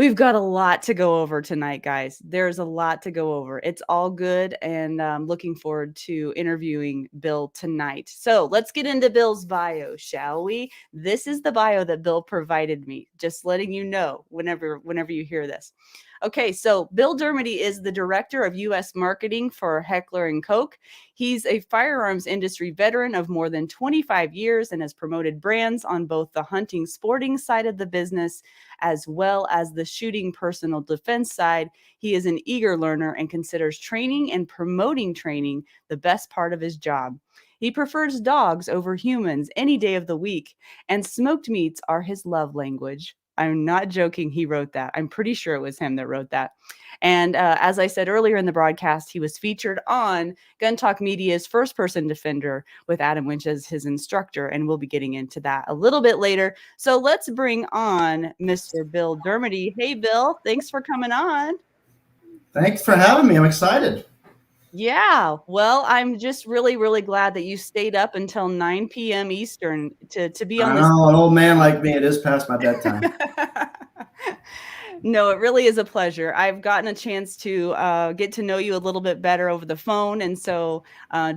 We've got a lot to go over tonight, guys. There's a lot to go over. It's all good, and I'm looking forward to interviewing Bill tonight. So let's get into Bill's bio, shall we? This is the bio that Bill provided me. Just letting you know whenever you hear this. Okay, so Bill Dermody is the director of U.S. marketing for Heckler Koch. He's a firearms industry veteran of more than 25 years and has promoted brands on both the hunting sporting side of the business as well as the shooting personal defense side. He is an eager learner and considers training and promoting training the best part of his job. He prefers dogs over humans any day of the week, and smoked meats are his love language. I'm not joking. He wrote that. I'm pretty sure it was him that wrote that. And as I said earlier in the broadcast, he was featured on Gun Talk Media's First Person Defender with Adam Winch as his instructor. And we'll be getting into that a little bit later. So let's bring on Mr. Bill Dermody. Hey, Bill, thanks for coming on. Thanks for having me. I'm excited. Yeah, well, I'm just really, really glad that you stayed up until 9 p.m. Eastern to be on I this. know, an old man like me, it is past my bedtime. No, it really is a pleasure. I've gotten a chance to get to know you a little bit better over the phone, and so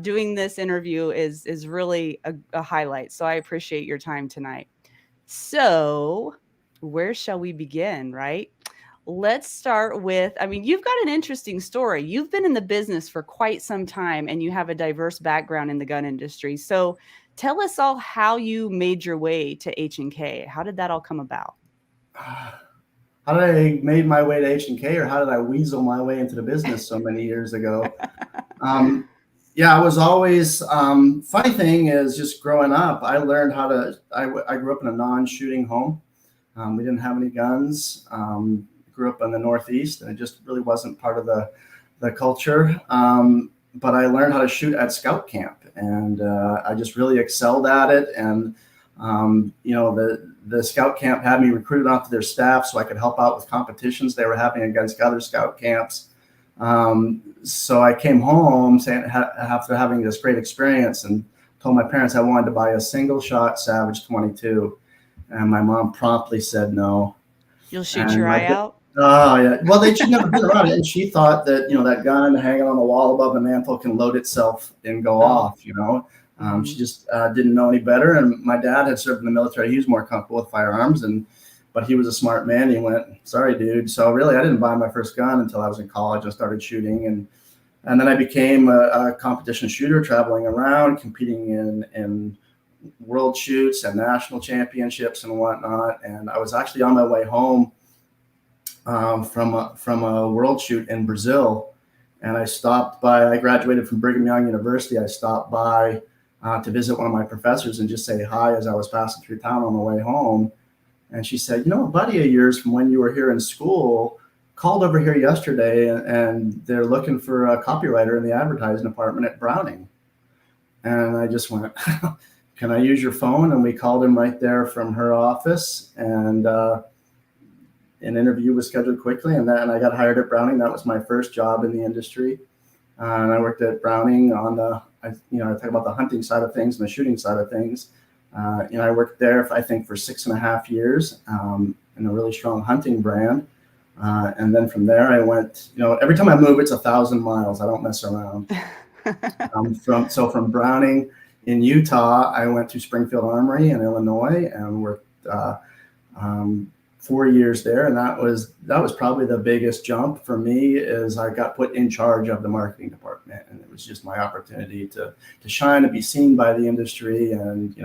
doing this interview is really a highlight. So I appreciate your time tonight. So where shall we begin, right? Let's start with, I mean, you've got an interesting story. You've been in the business for quite some time and you have a diverse background in the gun industry. So tell us all how you made your way to H&K. How did that all come about? How did I made my way to H&K, or how did I weasel my way into the business so many years ago? Yeah, I was always, funny thing is just growing up, I learned how to, I grew up in a non-shooting home. We didn't have any guns. Grew up in the Northeast, and it just really wasn't part of the culture. But I learned how to shoot at scout camp, and I just really excelled at it. And the scout camp had me recruited onto their staff so I could help out with competitions they were having against other scout camps. So I came home after having this great experience and told my parents I wanted to buy a single shot Savage 22, and my mom promptly said no. You'll shoot your eye out? Oh, yeah. Well, she'd never been around it, and she thought that, that gun hanging on the wall above the mantle can load itself and go off, She just didn't know any better. And my dad had served in the military. He was more comfortable with firearms, but he was a smart man. He went, sorry, dude. So really, I didn't buy my first gun until I was in college and started shooting. And then I became a competition shooter, traveling around, competing in world shoots and national championships and whatnot. And I was actually on my way home from a world shoot in Brazil, and I stopped by. I graduated from Brigham Young University. I stopped by to visit one of my professors and just say hi as I was passing through town on the way home. And she said, a buddy of yours from when you were here in school called over here yesterday, and they're looking for a copywriter in the advertising department at Browning. And I just went, can I use your phone? And we called him right there from her office, and an interview was scheduled quickly, and I got hired at Browning. That was my first job in the industry. And I worked at Browning on I talk about the hunting side of things and the shooting side of things. I worked there, I think, for 6.5 years in a really strong hunting brand. And then from there, I went, every time I move, it's 1,000 miles. I don't mess around. From Browning in Utah, I went to Springfield Armory in Illinois and worked 4 years there, and that was probably the biggest jump for me. Is I got put in charge of the marketing department, and it was just my opportunity to shine and be seen by the industry. And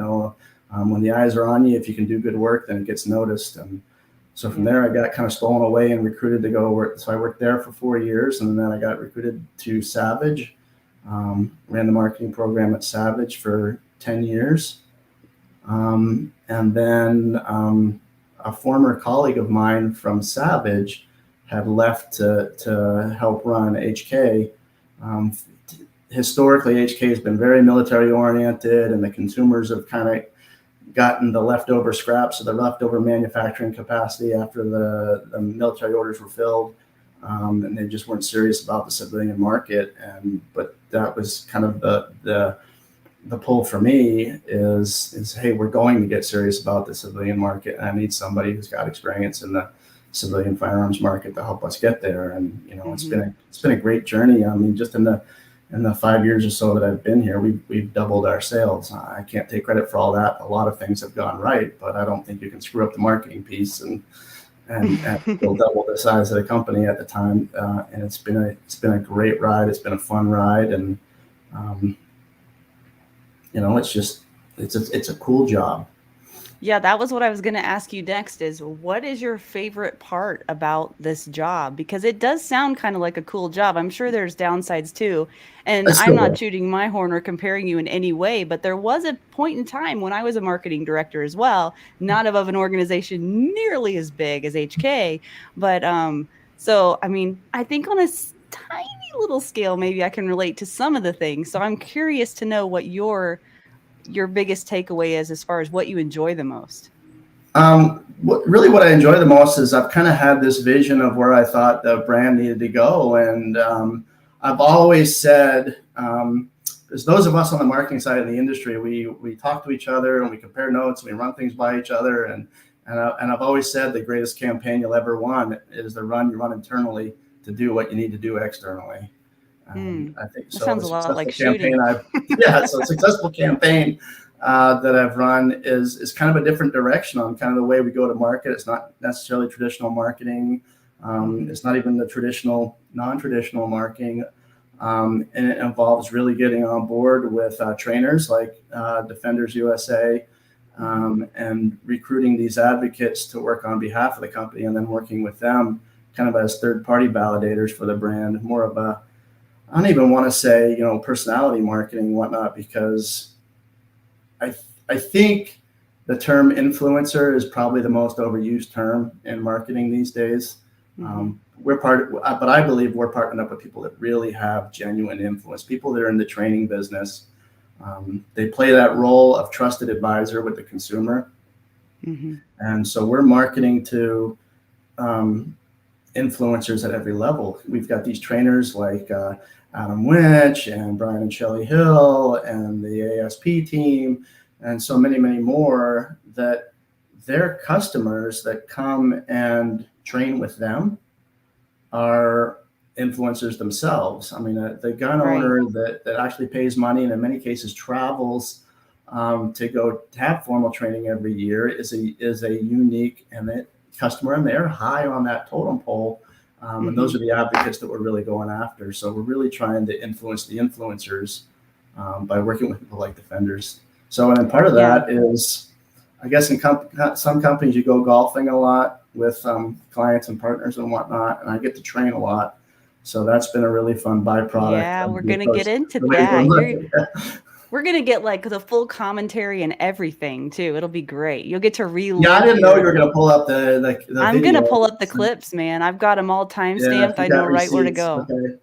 when the eyes are on you, if you can do good work, then it gets noticed. And so from there, I got kind of stolen away and recruited to go work. So I worked there for 4 years, and then I got recruited to Savage. Ran the marketing program at Savage for 10 years, and then a former colleague of mine from Savage had left to help run HK. Historically, HK has been very military oriented, and the consumers have kind of gotten the leftover scraps of the leftover manufacturing capacity after the military orders were filled, and they just weren't serious about the civilian market. But that was kind of the pull for me is, hey, we're going to get serious about the civilian market, and I need somebody who's got experience in civilian firearms market to help us get there. And it's been a great journey. I mean, just in the 5 years or so that I've been here, we've doubled our sales. I can't take credit for all that. A lot of things have gone right, but I don't think you can screw up the marketing piece and still double the size of the company at the time. And it's been a great ride. It's been a fun ride, and it's a cool job. Yeah, that was what I was going to ask you next is what is your favorite part about this job? Because it does sound kind of like a cool job. I'm sure there's downsides too. And I I'm still not will. shooting my horn or comparing you in any way, but there was a point in time when I was a marketing director as well, not of an organization nearly as big as HK, but so I mean, I think on a tiny little scale maybe I can relate to some of the things. So I'm curious to know what your biggest takeaway is as far as what you enjoy the most. What I enjoy the most is I've kind of had this vision of where I thought the brand needed to go. And I've always said, as those of us on the marketing side of the industry, we talk to each other and we compare notes and we run things by each other. And I've always said the greatest campaign you'll ever run is the run you run internally to do what you need to do externally. I think That so. sounds The a lot like successful campaign shooting. so a successful campaign that I've run is kind of a different direction on kind of the way we go to market. It's not necessarily traditional marketing. It's not even the non-traditional marketing. And it involves really getting on board with trainers like Defenders USA and recruiting these advocates to work on behalf of the company, and then working with them kind of as third-party validators for the brand, more of a, I don't even want to say, personality marketing and whatnot, because I think the term influencer is probably the most overused term in marketing these days. But I believe we're partnering up with people that really have genuine influence, people that are in the training business. They play that role of trusted advisor with the consumer. And so we're marketing to influencers at every level. We've got these trainers like Adam Winch and Brian and Shelley Hill and the ASP team and so many, many more, that their customers that come and train with them are influencers themselves. I mean, the gun owner that actually pays money and in many cases travels to go to have formal training every year is a unique customer, and they're high on that totem pole. And those are the advocates that we're really going after. So we're really trying to influence the influencers by working with people like Defenders. So, and then part of that is, I guess in some companies you go golfing a lot with clients and partners and whatnot, and I get to train a lot. So that's been a really fun byproduct. Yeah, we're going to get into that. We're going to get like the full commentary and everything too. It'll be great. You'll get to relive. Yeah, I didn't know you were going to pull up the I'm going to pull up the clips, man. I've got them all time stamped. I know right where to go. Okay.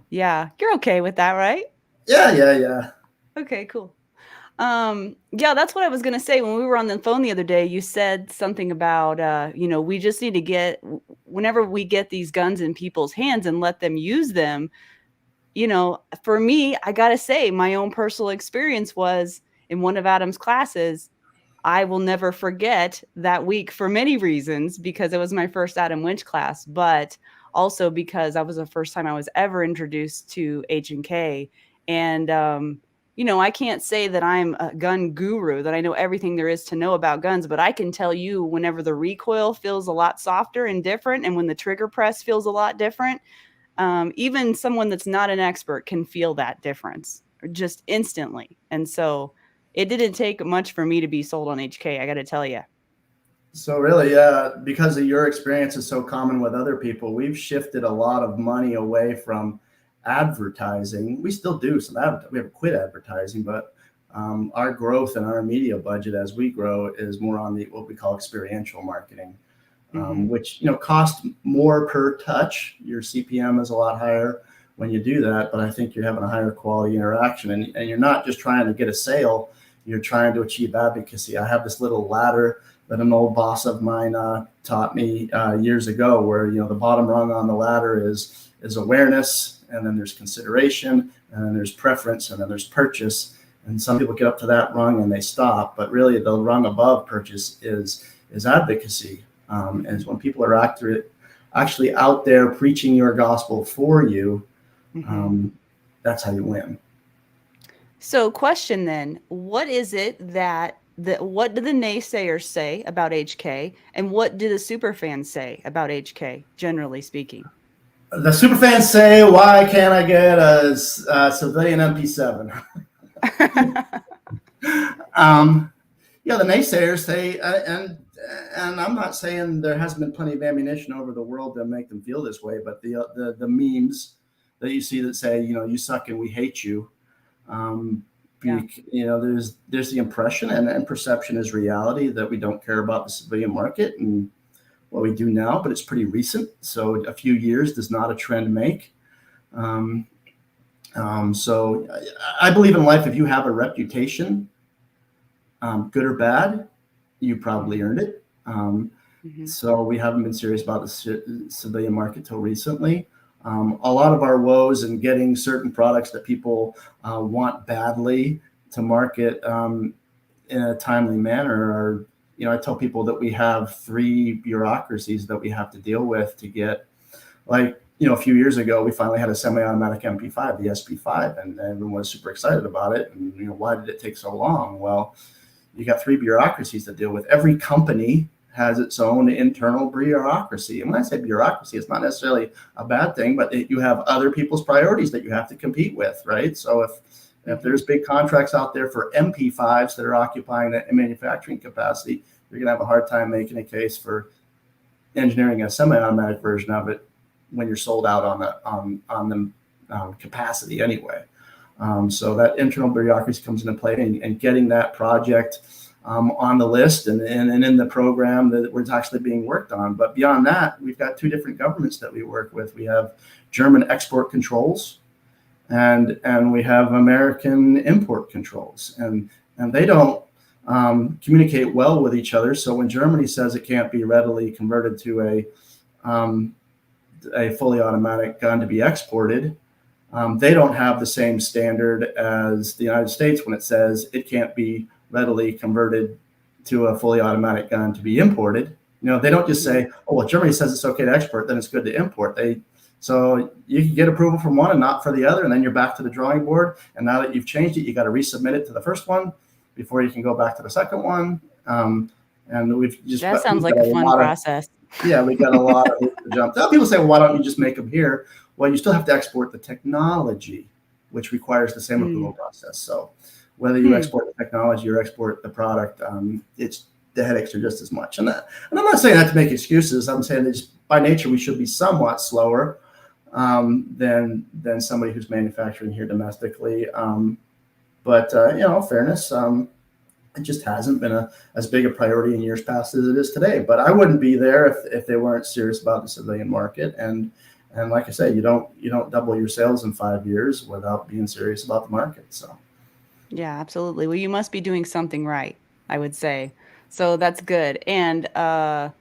Yeah. You're okay with that, right? Yeah. Okay, cool. Yeah, that's what I was going to say. When we were on the phone the other day, you said something about, we just need to whenever we get these guns in people's hands and let them use them, for me, I got to say my own personal experience was in one of Adam's classes. I will never forget that week for many reasons, because it was my first Adam Winch class, but also because that was the first time I was ever introduced to H&K. And, I can't say that I'm a gun guru, that I know everything there is to know about guns, but I can tell you whenever the recoil feels a lot softer and different, and when the trigger press feels a lot different, even someone that's not an expert can feel that difference just instantly. And so it didn't take much for me to be sold on HK, I got to tell you. So really, yeah, because of your experience is so common with other people, we've shifted a lot of money away from advertising. We still do some advertising. We haven't quit advertising, but our growth and our media budget as we grow is more on what we call experiential marketing, which costs more per touch. Your CPM is a lot higher when you do that, but I think you're having a higher quality interaction, and you're not just trying to get a sale. You're trying to achieve advocacy. I have this little ladder that an old boss of mine taught me years ago, where the bottom rung on the ladder is awareness, and then there's consideration, and then there's preference, and then there's purchase. And some people get up to that rung and they stop, but really the rung above purchase is advocacy. And it's when people are actually out there preaching your gospel for you, that's how you win. So, question then, what is it what do the naysayers say about HK, and what do the super fans say about HK, generally speaking? The super fans say, "Why can't I get a civilian MP7?" The naysayers say, and I'm not saying there hasn't been plenty of ammunition over the world to make them feel this way, but the memes that you see that say, you suck and we hate you. There's the impression, and perception is reality, that we don't care about the civilian market, and what we do now, but it's pretty recent. So a few years does not a trend make. So I believe in life, if you have a reputation, good or bad, you probably earned it. So we haven't been serious about the civilian market till recently. A lot of our woes in getting certain products that people want badly to market in a timely manner are, I tell people that we have 3 bureaucracies that we have to deal with to get, like, a few years ago, we finally had a semi-automatic MP5, the SP5, and everyone was super excited about it. And, why did it take so long? Well, you got 3 bureaucracies to deal with. Every company has its own internal bureaucracy. And when I say bureaucracy, it's not necessarily a bad thing, but you have other people's priorities that you have to compete with, right? So if there's big contracts out there for MP5s that are occupying that manufacturing capacity, you're going to have a hard time making a case for engineering a semi-automatic version of it when you're sold out on the capacity anyway. So that internal bureaucracy comes into play, and getting that project on the list and in the program that was actually being worked on. But beyond that, we've got 2 different governments that we work with. We have German export controls, and we have American import controls, and they don't communicate well with each other. So when Germany says it can't be readily converted to a fully automatic gun to be exported, they don't have the same standard as the United States when it says it can't be readily converted to a fully automatic gun to be imported. They don't just say, "Oh, well, Germany says it's okay to export, then it's good to import." So you can get approval from one and not for the other, and then you're back to the drawing board. And now that you've changed it, you got to resubmit it to the first one before you can go back to the second one. And we've just that sounds like a fun process. Yeah, we got a lot of hoops to jump. Now, people say, "Well, why don't you just make them here?" Well, you still have to export the technology, which requires the same approval process. So whether you export the technology or export the product, the headaches are just as much. And I'm not saying that to make excuses. I'm saying that just by nature we should be somewhat slower than somebody who's manufacturing here domestically. But fairness, it just hasn't been as big a priority in years past as it is today. But I wouldn't be there if they weren't serious about the civilian market. And like I say, you don't double your sales in 5 years without being serious about the market. So. Yeah, absolutely. Well, you must be doing something right, I would say. So that's good. And I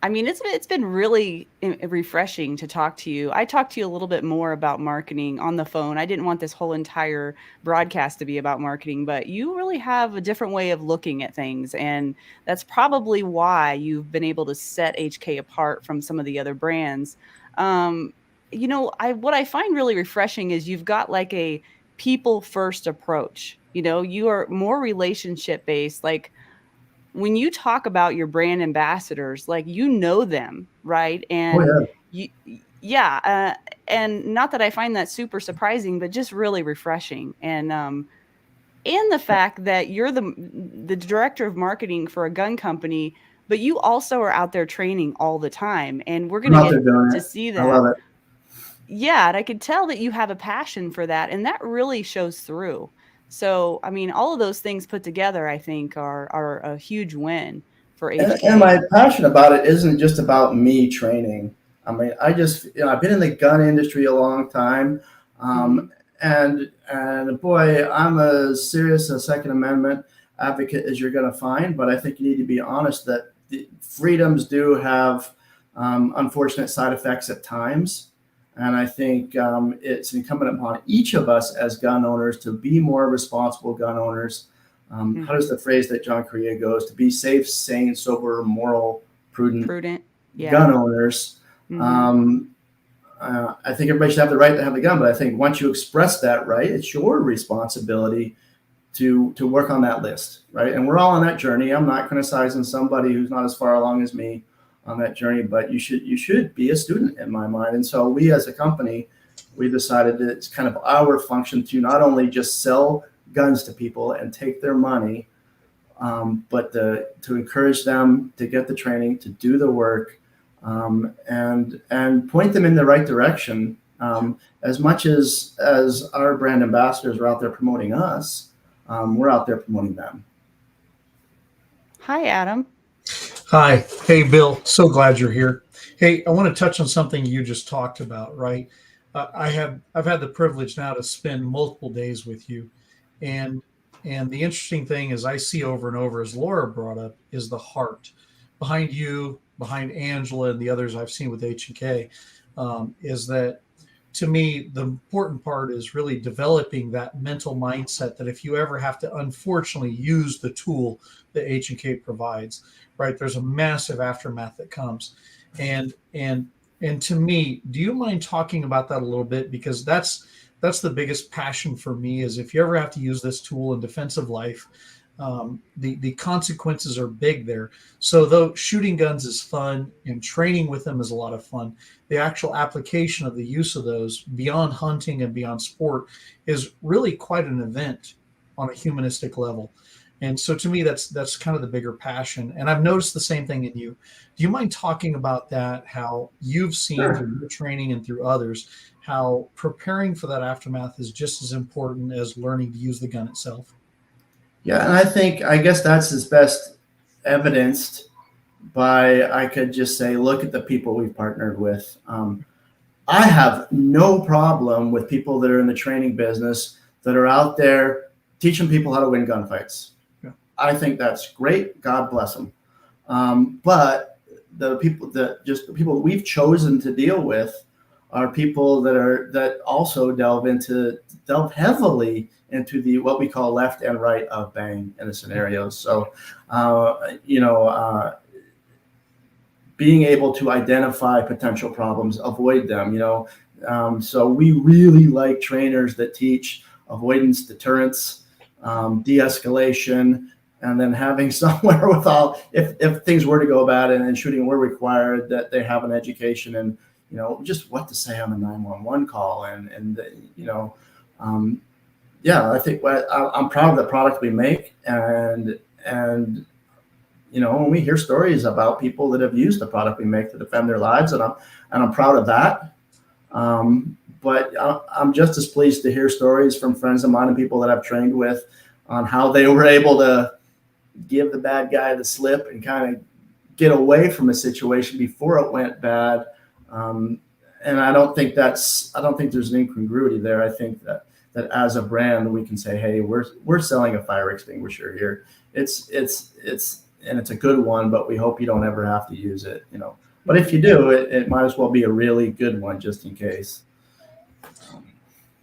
mean, it's been really refreshing to talk to you. I talked to you a little bit more about marketing on the phone. I didn't want this whole entire broadcast to be about marketing, but you really have a different way of looking at things, and that's probably why you've been able to set HK apart from some of the other brands. What I find really refreshing is you've got like a people first approach. You are more relationship based. Like when you talk about your brand ambassadors, like them, right? And Oh, and not that I find that super surprising, but just really refreshing. And the fact that you're the director of marketing for a gun company, but you also are out there training all the time, and we're I'm going to out there get doing to it. see I that. love it. Yeah, and I could tell that you have a passion for that, and that really shows through. So, I mean, all of those things put together, I think, are a huge win for And HK. my passion about it isn't just about me training. I mean, I've been in the gun industry a long time. And boy, I'm as serious a Second Amendment advocate as you're going to find. But I think you need to be honest that the freedoms do have unfortunate side effects at times. And I think it's incumbent upon each of us as gun owners to be more responsible gun owners. How does the phrase that John Correa goes, to be safe, sane, sober, moral prudent. Yeah. gun owners. Mhm. I think everybody should have the right to have a gun, but I think once you express that right, it's your responsibility to work on that list, right? And we're all on that journey. I'm not criticizing somebody who's not as far along as me on that journey, but you should be a student in my mind. And so we as a company, we decided that it's kind of our function to not only just sell guns to people and take their money, but to encourage them to get the training, to do the work, and point them in the right direction. As much as our brand ambassadors are out there promoting us, we're out there promoting them. Hi, Adam. Hi. Hey, Bill. So glad you're here. Hey, I want to touch on something you just talked about, right? I've had the privilege now to spend multiple days with you, and the interesting thing is I see over and over, as Laura brought up, is the heart behind you, behind Angela and the others I've seen with H&K, is that to me, the important part is really developing that mental mindset that if you ever have to unfortunately use the tool that H&K provides, right, there's a massive aftermath that comes. And to me, do you mind talking about that a little bit? Because that's the biggest passion for me, is if you ever have to use this tool in defensive life, the consequences are big there. So though shooting guns is fun and training with them is a lot of fun, the actual application of the use of those beyond hunting and beyond sport is really quite an event on a humanistic level. And so to me, that's kind of the bigger passion. And I've noticed the same thing in you. Do you mind talking about that, how you've seen through your training and through others, how preparing for that aftermath is just as important as learning to use the gun itself? Yeah, and I guess that's as best evidenced by, I could just say, look at the people we've partnered with. I have no problem with people that are in the training business that are out there teaching people how to win gunfights. Yeah. I think that's great. God bless them. But the people we've chosen to deal with are people that also delve heavily into the what we call left and right of bang in the scenarios. So, being able to identify potential problems, avoid them. So we really like trainers that teach avoidance, deterrence, de-escalation, and then having somewhere with all, if things were to go bad and shooting were required, that they have an education and just what to say on the 911 call I think I'm proud of the product we make, and when we hear stories about people that have used the product we make to defend their lives, and I'm proud of that. But I'm just as pleased to hear stories from friends of mine and people that I've trained with on how they were able to give the bad guy the slip and kind of get away from a situation before it went bad. And I don't think there's an incongruity there. I think that as a brand, we can say, hey, we're selling a fire extinguisher here. It's a good one, but we hope you don't ever have to use it, But if you do, it might as well be a really good one just in case.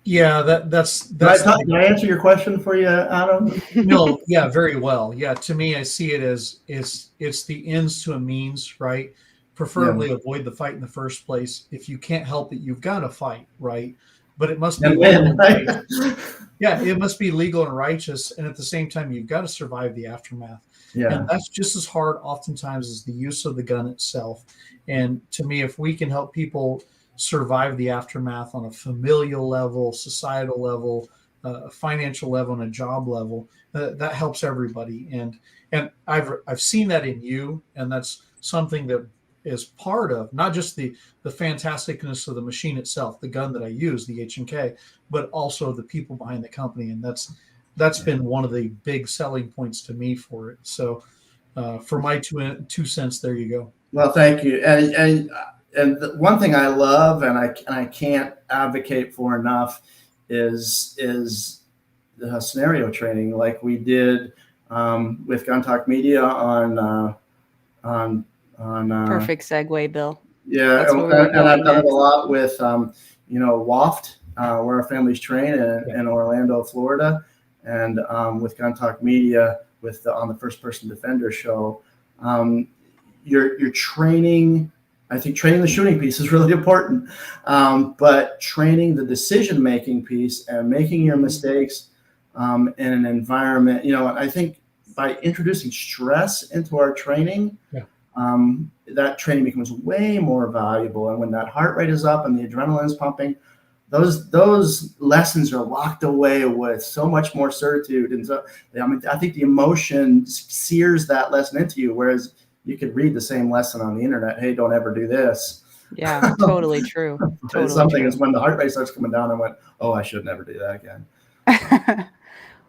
Yeah, that's. Did I answer your question for you, Adam? No, yeah, very well. Yeah, to me, I see it as it's the ends to a means, right? Preferably avoid the fight in the first place. If you can't help it, you've got to fight, right? But it must be legal, right? Yeah, it must be legal and righteous, and at the same time, you've got to survive the aftermath. Yeah. And that's just as hard oftentimes as the use of the gun itself. And to me, if we can help people survive the aftermath on a familial level, societal level, a financial level, and a job level, that helps everybody. And I've seen that in you, and that's something that is part of not just the fantasticness of the machine itself, the gun that I use, the H&K, but also the people behind the company. And that's been one of the big selling points to me for it. So for my 2 cents, there you go. Well, thank you. And the one thing I love and I can't advocate for enough is the scenario training, like we did with Gun Talk Media on Perfect segue, Bill. Yeah, and I've done it a lot with WAFT, where our families train in Orlando, Florida, and with Gun Talk Media on the First Person Defender show. you're training. I think training the shooting piece is really important, but training the decision-making piece and making your mistakes in an environment, I think by introducing stress into our training, that training becomes way more valuable. And when that heart rate is up and the adrenaline is pumping, those lessons are locked away with so much more certitude. And so, I think the emotion sears that lesson into you, whereas you could read the same lesson on the internet. Hey, don't ever do this. Yeah, totally true. Totally Something true. is when the heart rate starts coming down, I went, oh, I should never do that again.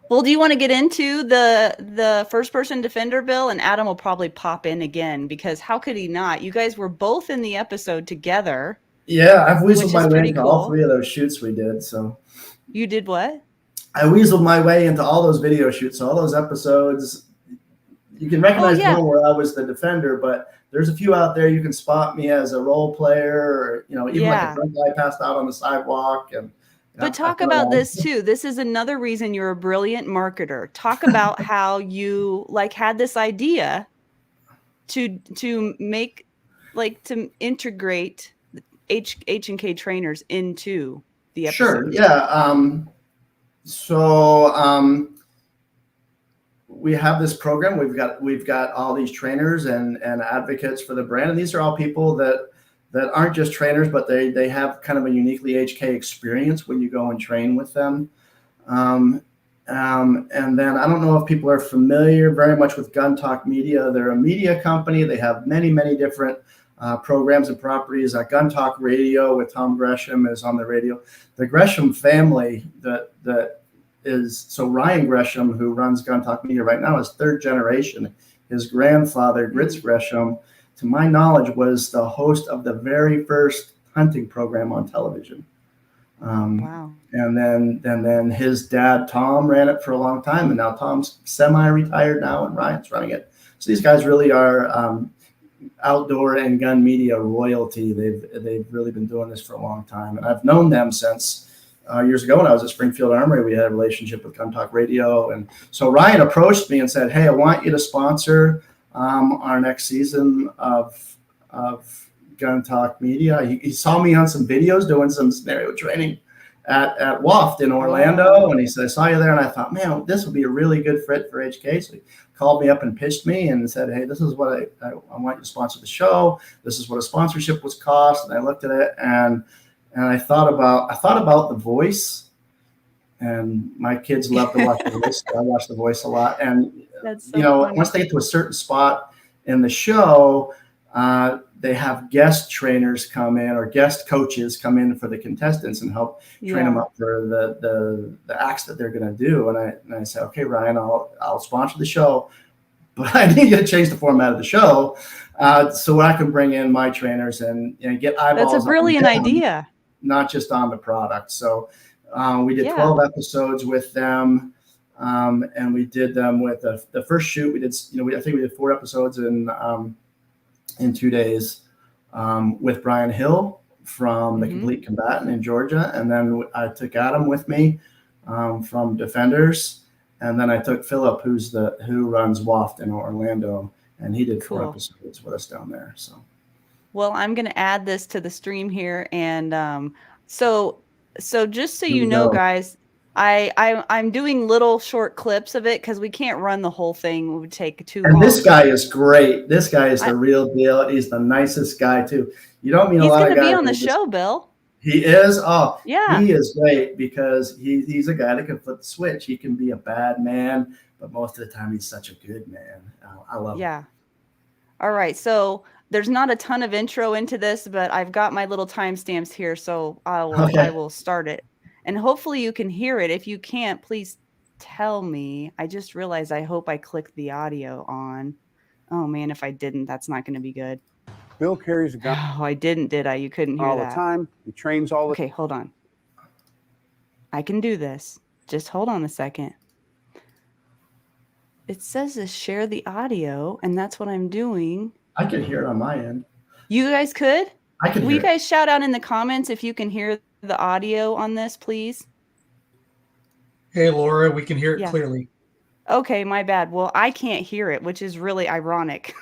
Well, do you want to get into the first person defender, Bill? And Adam will probably pop in again, because how could he not? You guys were both in the episode together. Yeah, I've weaseled my way pretty into cool. all 3 of those shoots we did. So you did what? I weaseled my way into all those video shoots. So all those episodes, you can recognize one where I was the defender, but there's a few out there you can spot me as a role player, or even like a drunk guy passed out on the sidewalk. And but talk about this too. This is another reason you're a brilliant marketer. Talk about how you had this idea to make to integrate H&K trainers into the episode. Sure. Yeah. We have this program. We've got all these trainers and advocates for the brand, and these are all people that aren't just trainers, but they have kind of a uniquely HK experience when you go and train with them. And then I don't know if people are familiar very much with Gun Talk Media. They're a media company. They have many different programs and properties. Gun Talk Radio with Tom Gresham is on the radio. The Gresham family so Ryan Gresham, who runs Gun Talk Media right now, is 3rd generation. His grandfather, Grits Gresham, to my knowledge, was the host of the very first hunting program on television. Wow. And then his dad, Tom, ran it for a long time, and now Tom's semi-retired now, and Ryan's running it. So these guys really are outdoor and gun media royalty. They've really been doing this for a long time, and I've known them since years ago when I was at Springfield Armory. We had a relationship with Gun Talk Radio, and so Ryan approached me and said, "Hey, I want you to sponsor our next season of Gun Talk Media." He saw me on some videos doing some scenario training at WAFT in Orlando, and he said, "I saw you there," and I thought, man, this would be a really good fit for HK. So he called me up and pitched me and said, "Hey, this is what I want you to sponsor the show. This is what a sponsorship was cost." And I looked at it and I thought about The Voice, and my kids love to watch The Voice. I watch The Voice a lot, and that's so funny. Once they get to a certain spot in the show, they have guest trainers come in, or guest coaches come in for the contestants and help train them up for the acts that they're going to do. And I said, "Okay, Ryan, I'll sponsor the show, but I need you to change the format of the show so I can bring in my trainers and get eyeballs." That's a brilliant idea. Not just on the product. So we did 12 episodes with them, and we did them with the first shoot. We did, I think we did 4 episodes in 2 days with Brian Hill from The Complete Combatant in Georgia, and then I took Adam with me from Defenders, and then I took Philip, who runs WAFT in Orlando, and he did 4 episodes with us down there. So. Well, I'm going to add this to the stream here. And so just so you know, guys, I'm doing little short clips of it because we can't run the whole thing. It would take too long. And this guy is great. This guy is the real deal. He's the nicest guy, too. You don't meet a lot of guys. He's going to be on the show, Bill. He is? Oh, yeah. He is great because he's a guy that can flip the switch. He can be a bad man, but most of the time he's such a good man. I love him. Yeah. All right. So there's not a ton of intro into this, but I've got my little timestamps here, so I will start it. And hopefully you can hear it. If you can't, please tell me. I just realized I hope I clicked the audio on. Oh, man, if I didn't, that's not going to be good. Bill carries a gun. Oh, I didn't, did I? You couldn't hear all that. The time. He trains all the Okay, hold on. I can do this. Just hold on a second. It says to share the audio, and that's what I'm doing. I can hear it on my end. You guys could? I can hear Will you guys shout out in the comments if you can hear the audio on this, please? Hey, Laura, we can hear it clearly. Okay, my bad. Well, I can't hear it, which is really ironic.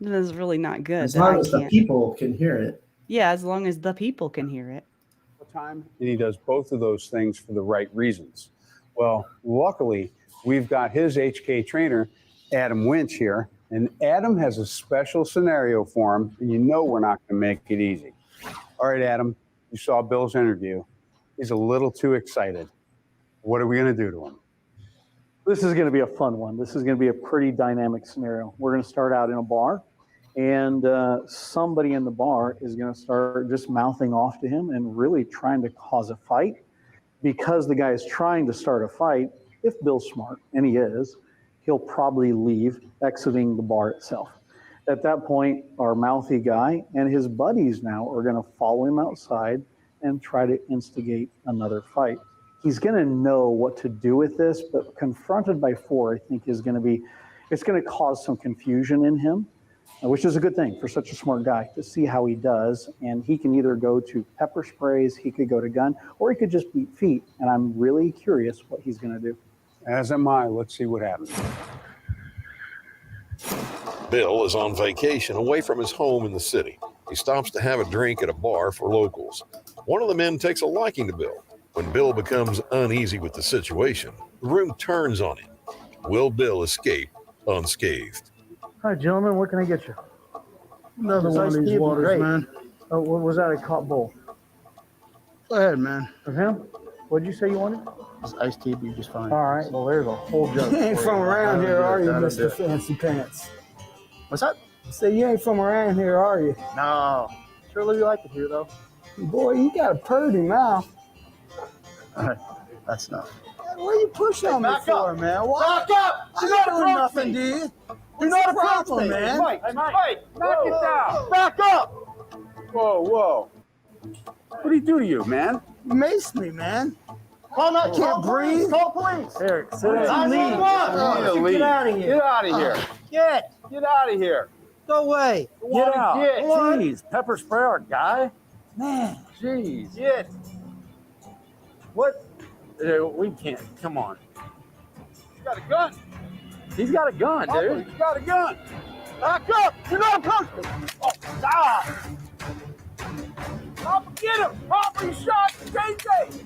That is really not good. As that long I as the can't. people can hear it. Yeah, as long as the people can hear it. Time, and he does both of those things for the right reasons. Well, luckily, we've got his HK trainer, Adam Winch, here, and Adam has a special scenario for him, and you know we're not going to make it easy. All right, Adam, you saw Bill's interview. He's a little too excited. What are we going to do to him? This is going to be a fun one. This is going to be a pretty dynamic scenario. We're going to start out in a bar, and somebody in the bar is going to start just mouthing off to him and really trying to cause a fight. Because the guy is trying to start a fight, if Bill's smart, and he is, he'll probably leave, exiting the bar itself. At that point, our mouthy guy and his buddies now are going to follow him outside and try to instigate another fight. He's going to know what to do with this, but confronted by four, I think it's going to cause some confusion in him, which is a good thing for such a smart guy to see how he does. And he can either go to pepper sprays, he could go to gun, or he could just beat feet. And I'm really curious what he's going to do. As am I. Let's see what happens. Bill is on vacation away from his home in the city. He stops to have a drink at a bar for locals. One of the men takes a liking to Bill. When Bill becomes uneasy with the situation, the room turns on him. Will Bill escape unscathed? Hi, gentlemen. What can I get you? Another one of these waters, great. man. Oh, what was that? A cop bowl Go ahead, man. of him? What did you say you wanted? This iced tea be just fine. All right. Well, there's a whole jug. You ain't for from around here, are you, That'll do Mr. it. Fancy Pants? What's that? Say you ain't from around here, are you? No. Surely you like it here, though. Boy, you got a purty mouth. All right. That's enough. What are you pushing on me back for, up. man? What? Back up! I ain't doing nothing, do you? You're What's not the a problem, man. man? Mike, back it down. Back up! Whoa, whoa. What did he do to you, man? You maced me, man. Call I can't breathe. Call police. Here, sit down. 911. Leave. Get out of here. Get out of here. Get. Get out of here. Go away. Get out. Get. Jeez, pepper spray our guy? Man. Jeez. Get. What? We can't. Come on. You got a gun. He's got a gun, dude. You got a gun. Back up. You're not a person. Oh, stop. Papa, get him. Papa, you shot JJ.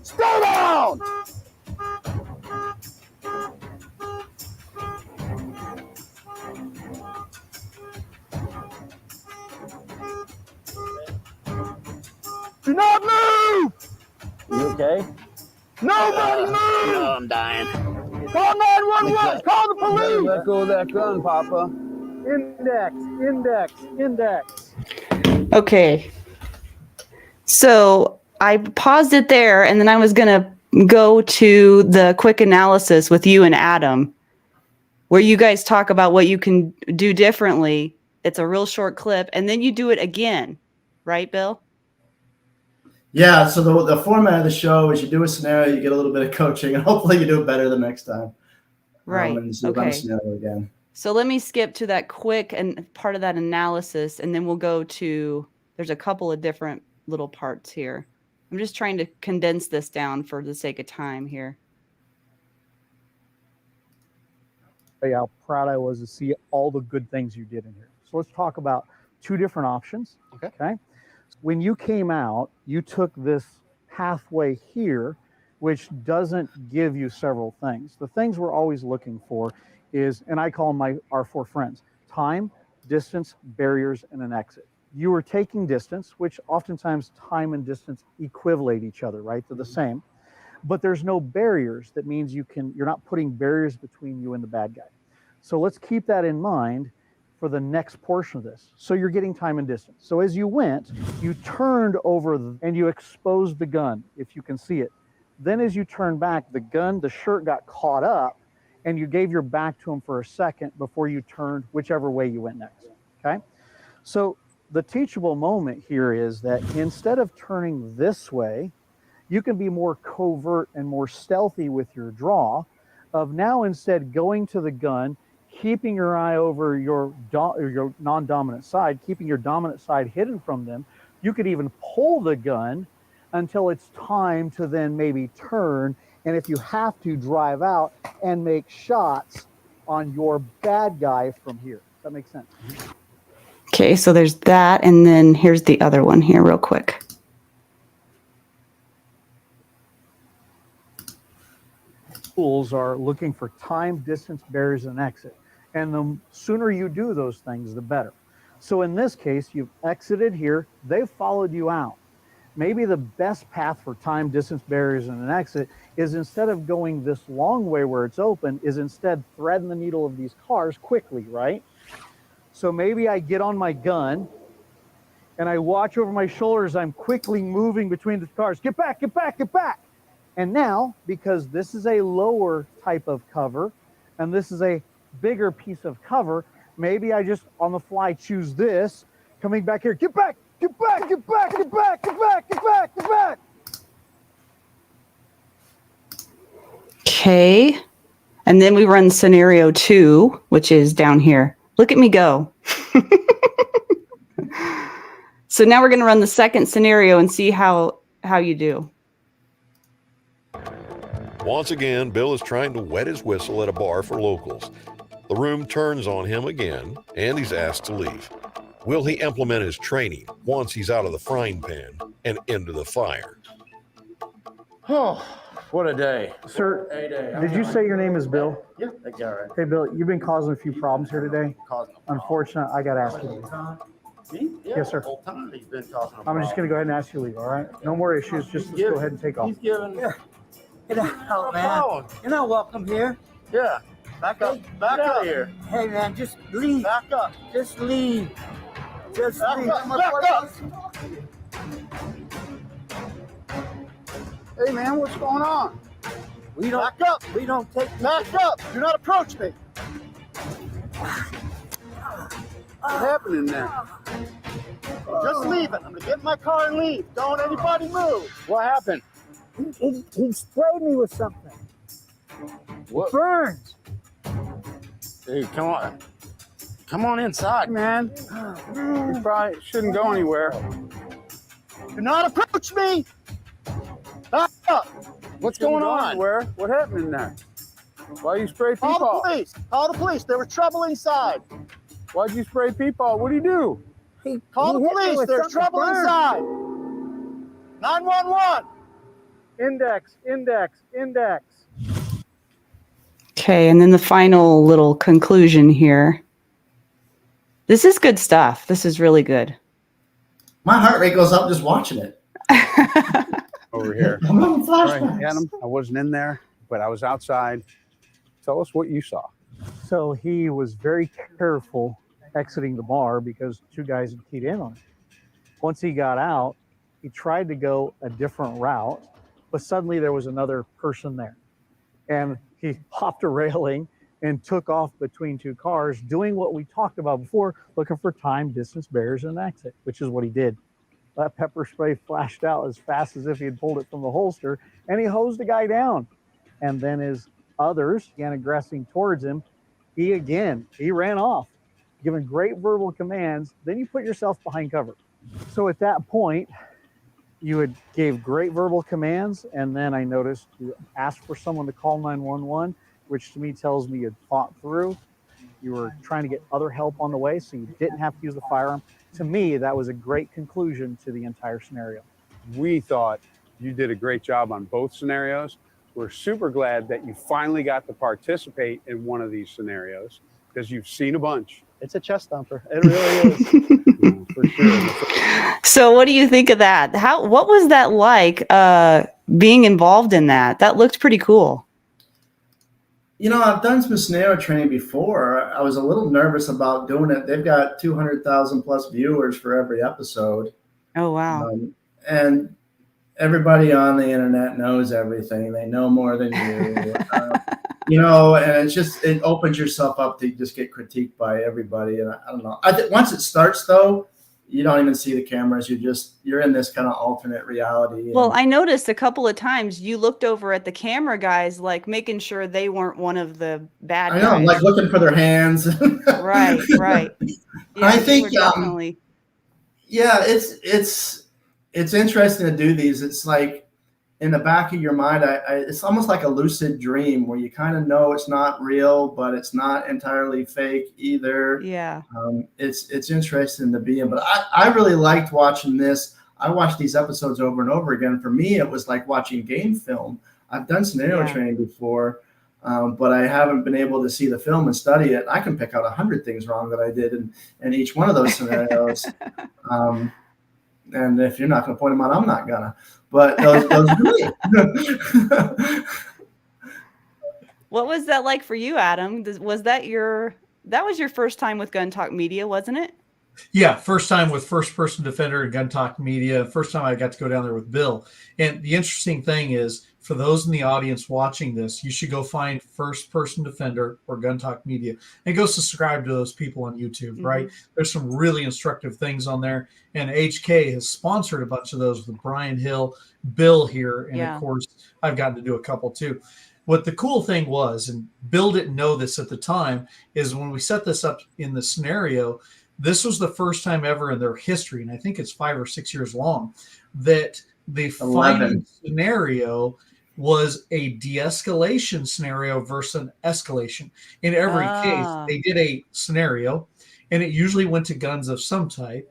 Stay down! Do not move! You okay? Nobody move! I'm dying. Call 911! Call the police! Let go of that gun, Papa. Index. Okay. So I paused it there, and then I was going to go to the quick analysis with you and Adam, where you guys talk about what you can do differently. It's a real short clip, and then you do it again. Right, Bill? Yeah, so the format of the show is you do a scenario, you get a little bit of coaching, and hopefully you do it better the next time. Right. And so run a Okay. scenario again. So let me skip to that quick and part of that analysis, and then we'll go to, there's a couple of different little parts here. I'm just trying to condense this down for the sake of time here. Tell you how proud I was to see all the good things you did in here. So let's talk about two different options. Okay. When you came out, you took this pathway here, which doesn't give you several things. The things we're always looking for is, and I call them our four friends: time, distance, barriers, and an exit. You were taking distance, which oftentimes time and distance equivalent each other, right? They're the same. But there's no barriers. That means you're not putting barriers between you and the bad guy. So let's keep that in mind for the next portion of this. So you're getting time and distance. So as you went, you turned over and you exposed the gun, if you can see it. Then as you turn back, the shirt got caught up, and you gave your back to him for a second before you turned whichever way you went next, okay? So the teachable moment here is that instead of turning this way, you can be more covert and more stealthy with your draw of now instead going to the gun, keeping your eye over your non-dominant side, keeping your dominant side hidden from them. You could even pull the gun until it's time to then maybe turn, and if you have to, drive out and make shots on your bad guy from here. Does that make sense? Okay, so there's that, and then here's the other one here real quick. Tools are looking for time, distance, barriers, and exit. And the sooner you do those things, the better. So in this case, you've exited here, they've followed you out. Maybe the best path for time, distance, barriers, and an exit is, instead of going this long way where it's open, is instead threading the needle of these cars quickly, right? So maybe I get on my gun and I watch over my shoulders. I'm quickly moving between the cars. Get back, get back, get back. And now, because this is a lower type of cover and this is a bigger piece of cover, maybe I just on the fly choose this, coming back here. Get back, get back, get back, get back, get back, get back, get back. Okay. And then we run scenario 2, which is down here. Look at me go. So now we're going to run the second scenario and see how you do. Once again, Bill is trying to wet his whistle at a bar for locals. The room turns on him again, and he's asked to leave. Will he implement his training once he's out of the frying pan and into the fire? Oh, what a day. Sir, A-day. did you say your name is Bill? Yeah, that's all right. Hey, Bill, you've been causing a few problems here today. Causing a Unfortunately, I got to ask you. Me? Yeah, Yes, sir. The whole time he's been causing a I'm just going to go ahead and ask you to leave, all right? No more issues. Just let's go ahead and take off. He's giving. Get out, man. problem. You're not welcome here. Yeah. Back up. Back Get up out. here. Hey, man, just leave. Back up. Just leave. Just Back leave. up. Back up. Hey, man, what's going on? We don't. Back up. We don't take. Back up. Do not approach me. What's happening there? Just leave it. I'm going to get in my car and leave. Don't anybody move. What happened? He sprayed me with something. What? Burns. Hey, come on. Come on inside, man. You probably shouldn't go anywhere. Do not approach me. Back up. What's going on? Where? What happened in there? Why you spray Call people? the police. Call the police. There was trouble inside. Why'd you spray people? What do you do? Call the He hit me police. with There's something trouble burned. inside. 911. Index, index, index. Okay, and then the final little conclusion here. This is good stuff. This is really good. My heart rate goes up just watching it. Over here. I'm having All right, flashbacks. Adam, I wasn't in there, but I was outside. Tell us what you saw. So he was very careful exiting the bar because two guys had keyed in on him. Once he got out, he tried to go a different route, but suddenly there was another person there. And he hopped a railing and took off between two cars, doing what we talked about before, looking for time, distance, barriers, and exit, which is what he did. That pepper spray flashed out as fast as if he had pulled it from the holster, and he hosed the guy down. And then as others began aggressing towards him, he ran off, giving great verbal commands. Then you put yourself behind cover. So at that point, you had gave great verbal commands, and then I noticed you asked for someone to call 911, which to me tells me you had thought through. You were trying to get other help on the way, so you didn't have to use the firearm. To me, that was a great conclusion to the entire scenario. We thought you did a great job on both scenarios. We're super glad that you finally got to participate in one of these scenarios because you've seen a bunch. It's a chest thumper. It really is. For sure. So what do you think of that? What was that like being involved in that? That looked pretty cool. You know, I've done some scenario training before. I was a little nervous about doing it. They've got 200,000 plus viewers for every episode. Oh, wow. And everybody on the internet knows everything. They know more than you. You know, and it opens yourself up to just get critiqued by everybody. And I don't know. Once it starts, though, you don't even see the cameras. You're in this kind of alternate reality. Well, I noticed a couple of times you looked over at the camera guys, like making sure they weren't one of the bad I know, I'm guys. like looking for their hands. Right. Yeah, I they think, were definitely. yeah, it's interesting to do these. It's like in the back of your mind, it's almost like a lucid dream where you kind of know it's not real, but it's not entirely fake either. Yeah. It's interesting to be in, but I really liked watching this. I watched these episodes over and over again. For me, it was like watching game film. I've done scenario training before, but I haven't been able to see the film and study it. I can pick out 100 things wrong that I did in each one of those scenarios. And if you're not going to point them out, I'm not gonna. But those really. What was that like for you, Adam? Was that was your first time with Gun Talk Media, wasn't it? Yeah, first time with First Person Defender and Gun Talk Media. First time I got to go down there with Bill. And the interesting thing is, for those in the audience watching this, you should go find First Person Defender or Gun Talk Media and go subscribe to those people on YouTube, right? There's some really instructive things on there. And HK has sponsored a bunch of those with Brian Hill, Bill here, and of course, I've gotten to do a couple too. What the cool thing was, and Bill didn't know this at the time, is when we set this up in the scenario, this was the first time ever in their history, and I think it's 5 or 6 years long, that the final scenario was a de-escalation scenario versus an escalation. In every case, they did a scenario, and it usually went to guns of some type,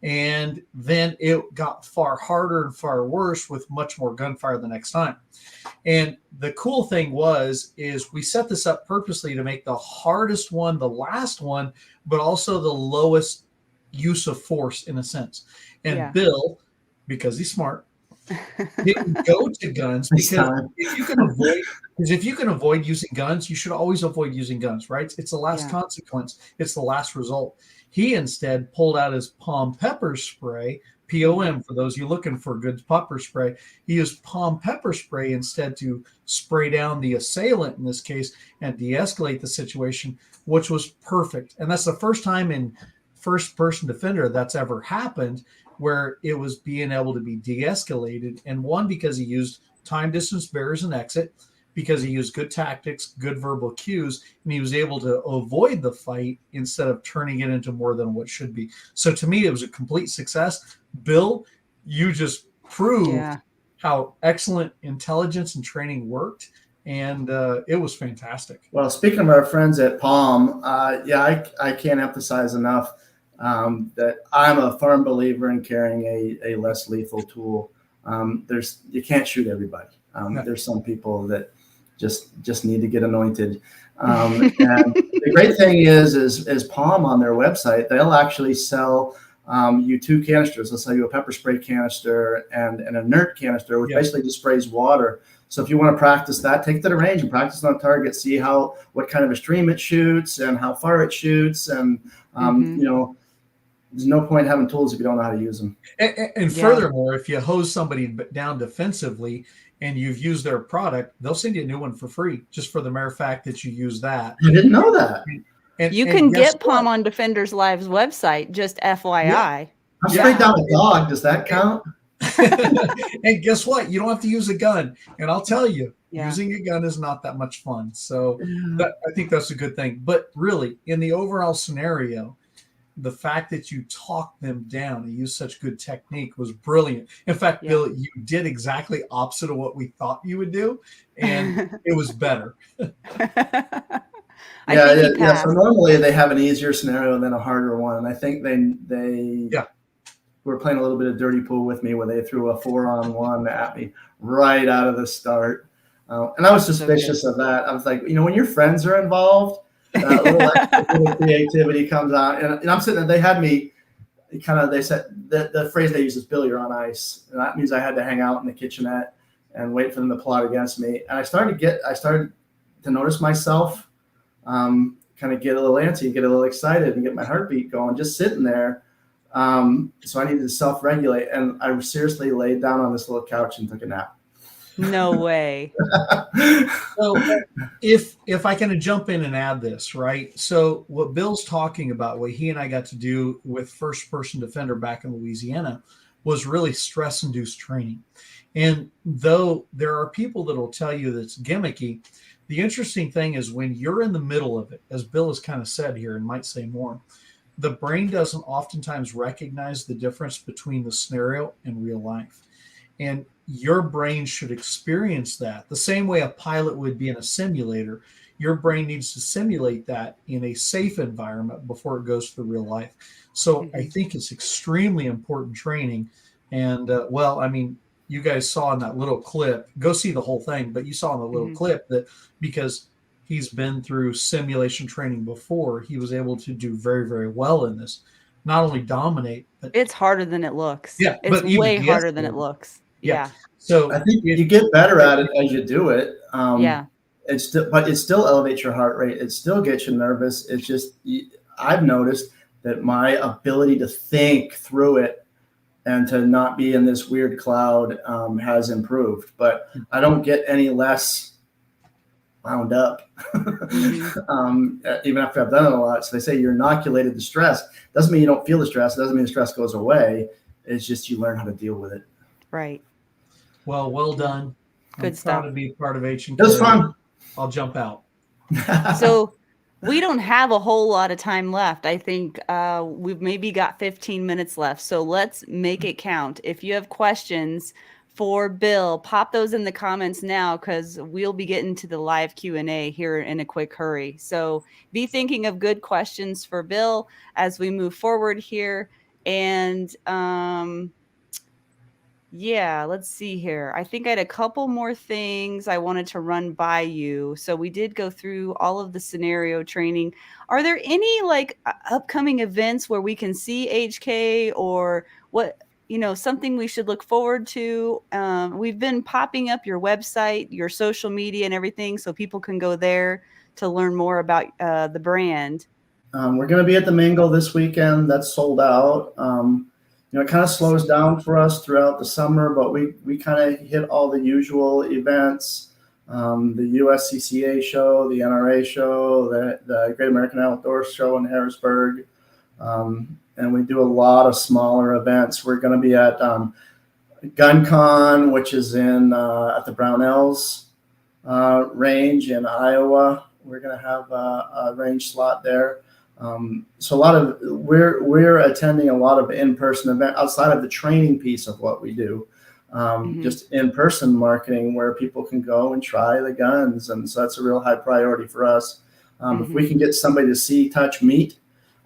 and then it got far harder and far worse with much more gunfire the next time. And the cool thing is we set this up purposely to make the hardest one the last one, but also the lowest use of force in a sense. And Bill, because he's smart, didn't go to guns because if you can avoid using guns, you should always avoid using guns, right? It's the last consequence. It's the last result. He instead pulled out his palm pepper spray, POM, for those of you looking for good pepper spray. He used palm pepper spray instead to spray down the assailant in this case and de-escalate the situation, which was perfect. And that's the first time in First Person Defender that's ever happened where it was being able to be de-escalated. And one, because he used time distance barriers and exit, because he used good tactics, good verbal cues, and he was able to avoid the fight instead of turning it into more than what should be. So to me, it was a complete success. Bill, you just proved how excellent intelligence and training worked, and it was fantastic. Well, speaking of our friends at Palm, I can't emphasize enough that I'm a firm believer in carrying a less lethal tool. You can't shoot everybody. There's some people that just need to get anointed. And the great thing is Palm on their website, they'll actually sell you 2 canisters. They'll sell you a pepper spray canister and an inert canister, which basically just sprays water. So if you want to practice that, take it to the range and practice on target, see what kind of a stream it shoots and how far it shoots. And, there's no point having tools if you don't know how to use them. And furthermore, if you hose somebody down defensively and you've used their product, they'll send you a new one for free, just for the mere fact that you use that. I didn't know that. And you can get Palm on Defenders Live's website, just FYI. I sprayed down a dog. Does that count? And guess what? You don't have to use a gun. And I'll tell you, using a gun is not that much fun. So I think that's a good thing. But really, in the overall scenario, the fact that you talked them down and used such good technique was brilliant. In fact, Bill, you did exactly opposite of what we thought you would do, and it was better. So normally they have an easier scenario than a harder one. And I think they were playing a little bit of dirty pool with me where they threw a 4-on-1 at me right out of the start. And I was suspicious of that. I was like, when your friends are involved, a little creativity comes out, and I'm sitting there. They had me they said the phrase they use is "Bill, you're on ice," and that means I had to hang out in the kitchenette and wait for them to plot against me. And I started to notice myself kind of get a little antsy, get a little excited, and get my heartbeat going, just sitting there. So I needed to self-regulate, and I seriously laid down on this little couch and took a nap. No way. So if I can jump in and add this, right? So what Bill's talking about, what he and I got to do with First Person Defender back in Louisiana, was really stress-induced training. And though there are people that will tell you that's gimmicky, the interesting thing is when you're in the middle of it, as Bill has kind of said here and might say more, the brain doesn't oftentimes recognize the difference between the scenario and real life. And your brain should experience that the same way a pilot would be in a simulator. Your brain needs to simulate that in a safe environment before it goes to real life. So I think it's extremely important training. And well, I mean, you guys saw in that little clip, go see the whole thing, but you saw in the little clip that because he's been through simulation training before, he was able to do very, very well in this. Not only dominate, but It's harder than it looks. yeah, It's but even way the harder than it escalate. looks. Yeah. Yeah. So I think you get better at it as you do it. Yeah. But it still elevates your heart rate. It still gets you nervous. It's just, I've noticed that my ability to think through it and to not be in this weird cloud has improved. But I don't get any less wound up, even after I've done it a lot. So they say you're inoculated to stress. Doesn't mean you don't feel the stress. It doesn't mean the stress goes away. It's just you learn how to deal with it. Right. Well done. Good I'm stuff. proud to be part of H&K. It was fun. I'll jump out. So we don't have a whole lot of time left. I think we've maybe got 15 minutes left. So let's make it count. If you have questions for Bill, pop those in the comments now because we'll be getting to the live Q&A here in a quick hurry. So be thinking of good questions for Bill as we move forward here. And yeah, let's see here. I think I had a couple more things I wanted to run by you. So we did go through all of the scenario training. Are there any like upcoming events where we can see HK or what, something we should look forward to? We've been popping up your website, your social media and everything so people can go there to learn more about the brand. We're going to be at the Mingle this weekend. That's sold out. It kind of slows down for us throughout the summer, but we kind of hit all the usual events, the USCCA show, the NRA show, the Great American Outdoor Show in Harrisburg. And we do a lot of smaller events. We're going to be at GunCon, which is at the Brownells range in Iowa. We're going to have a range slot there. So we're attending a lot of in-person events outside of the training piece of what we do, just in-person marketing where people can go and try the guns. And so that's a real high priority for us. If we can get somebody to see, touch, meet,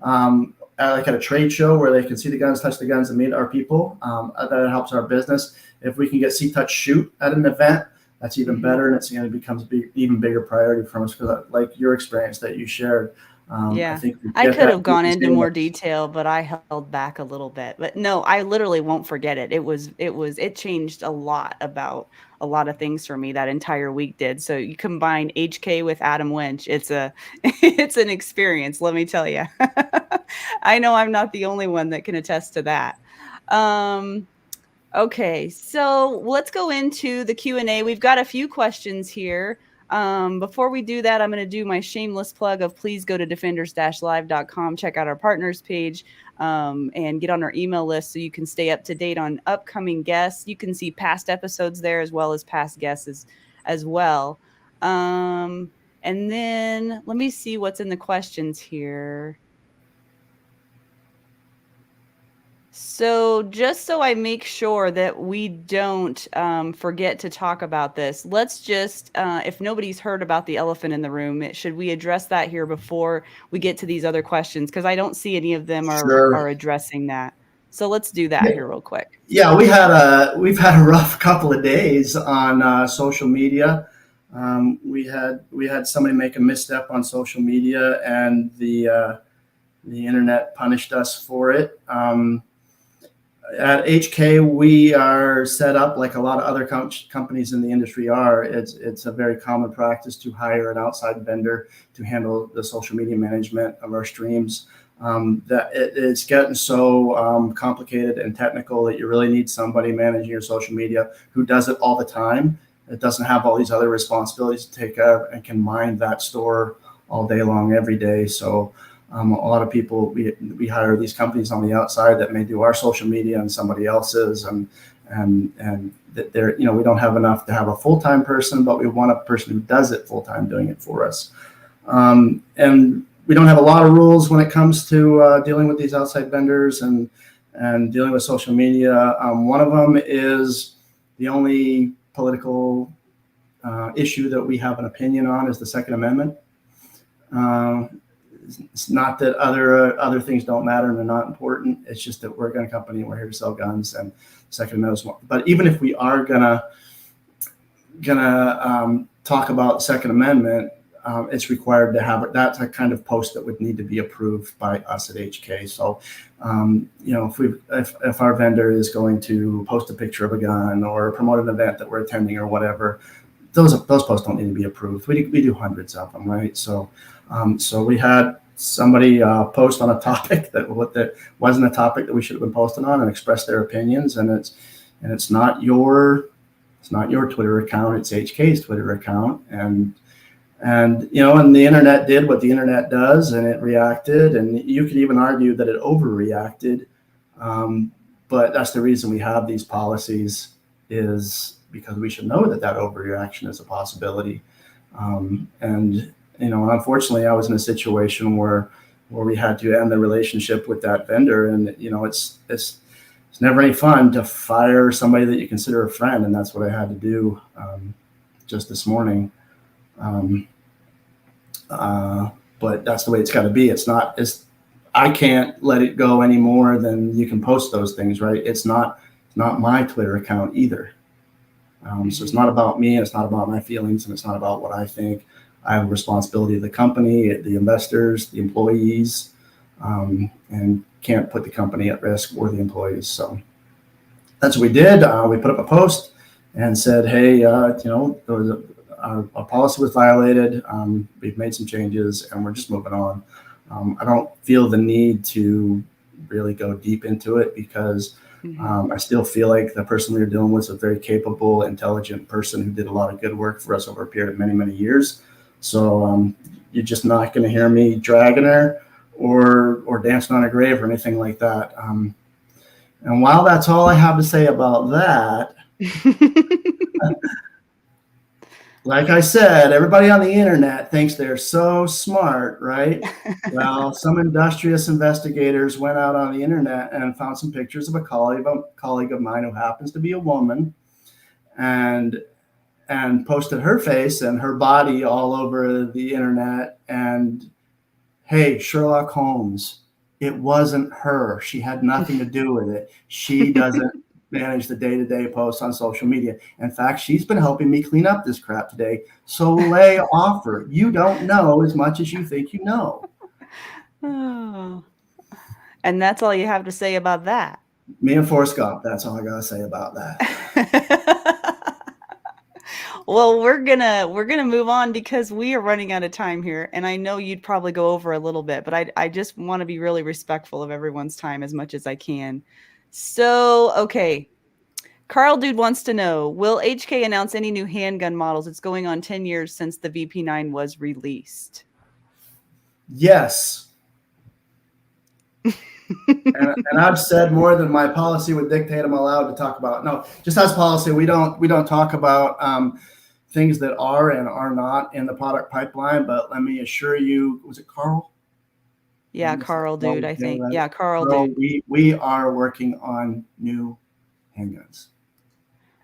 like at a trade show where they can see the guns, touch the guns and meet our people, that helps our business. If we can get see, touch, shoot at an event, that's even better. And it's going to become even bigger priority from us because like your experience that you shared. I could have gone into more detail, but I held back a little bit. But no, I literally won't forget it. It changed a lot about a lot of things for me that entire week did. So you combine HK with Adam Winch, it's an experience, let me tell you. I know I'm not the only one that can attest to that. Okay, so let's go into the Q&A. We've got a few questions here. Before we do that, I'm going to do my shameless plug of please go to defenders-live.com, check out our partners page, and get on our email list so you can stay up to date on upcoming guests. You can see past episodes there as well as past guests as well. And then let me see what's in the questions here. So just so I make sure that we don't forget to talk about this, let's just, if nobody's heard about the elephant in the room, should we address that here before we get to these other questions? Because I don't see any of them are addressing that. So let's do that here real quick. Yeah, we've had a rough couple of days on social media. We had somebody make a misstep on social media, and the internet punished us for it. At HK, we are set up like a lot of other companies in the industry are. It's a very common practice to hire an outside vendor to handle the social media management of our streams. That it's getting so complicated and technical that you really need somebody managing your social media who does it all the time It doesn't have all these other responsibilities to take care of and can mind that store all day long, every day. So a lot of people, we hire these companies on the outside that may do our social media and somebody else's, and they're, we don't have enough to have a full-time person, but we want a person who does it full-time doing it for us. And we don't have a lot of rules when it comes to dealing with these outside vendors and dealing with social media. One of them is the only political issue that we have an opinion on is the Second Amendment. It's not that other things don't matter and they're not important. It's just that we're a gun company and we're here to sell guns, and Second Amendment is one. But even if we are gonna talk about the Second Amendment, it's required to have it. That's a kind of post that would need to be approved by us at HK. So, if our vendor is going to post a picture of a gun or promote an event that we're attending or whatever, those posts don't need to be approved. We do hundreds of them, right? So we had somebody post on a topic that wasn't a topic that we should have been posting on and express their opinions, and it's not your Twitter account, it's HK's Twitter account, and the internet did what the internet does, and it reacted, and you could even argue that it overreacted, but that's the reason we have these policies, is because we should know that overreaction is a possibility. Unfortunately, I was in a situation where we had to end the relationship with that vendor, and it's never any fun to fire somebody that you consider a friend, and that's what I had to do just this morning. But that's the way it's got to be. I can't let it go any more than you can post those things, right? It's not my Twitter account either. So it's not about me, it's not about my feelings, and it's not about what I think. I have a responsibility to the company, the investors, the employees, and can't put the company at risk or the employees. So that's what we did. We put up a post and said, hey, our policy was violated. We've made some changes and we're just moving on. I don't feel the need to really go deep into it because I still feel like the person we were dealing with is a very capable, intelligent person who did a lot of good work for us over a period of many, many years. So you're just not going to hear me dragging her or dancing on a grave or anything like that. And while that's all I have to say about that, like I said, everybody on the internet thinks they're so smart, right? Well, some industrious investigators went out on the internet and found some pictures of a colleague of mine who happens to be a woman, and posted her face and her body all over the internet. And hey, Sherlock Holmes, it wasn't her. She had nothing to do with it. She doesn't manage the day-to-day posts on social media. In fact, she's been helping me clean up this crap today. So lay off her. You don't know as much as you think you know. Oh. And that's all you have to say about that. Me and Forrest Gump, that's all I gotta say about that. Well, we're gonna move on because we are running out of time here, and I know you'd probably go over a little bit, but I just want to be really respectful of everyone's time as much as I can. So, okay, Carl Dude wants to know, will HK announce any new handgun models? It's going on 10 years since the VP9 was released. Yes. and I've said more than my policy would dictate I'm allowed to talk about. No, just as policy, we don't talk about things that are and are not in the product pipeline. But let me assure you, was it Carl? Yeah, Carl Dude, I think. Right? Yeah, Carl Dude. Dude. We are working on new handguns.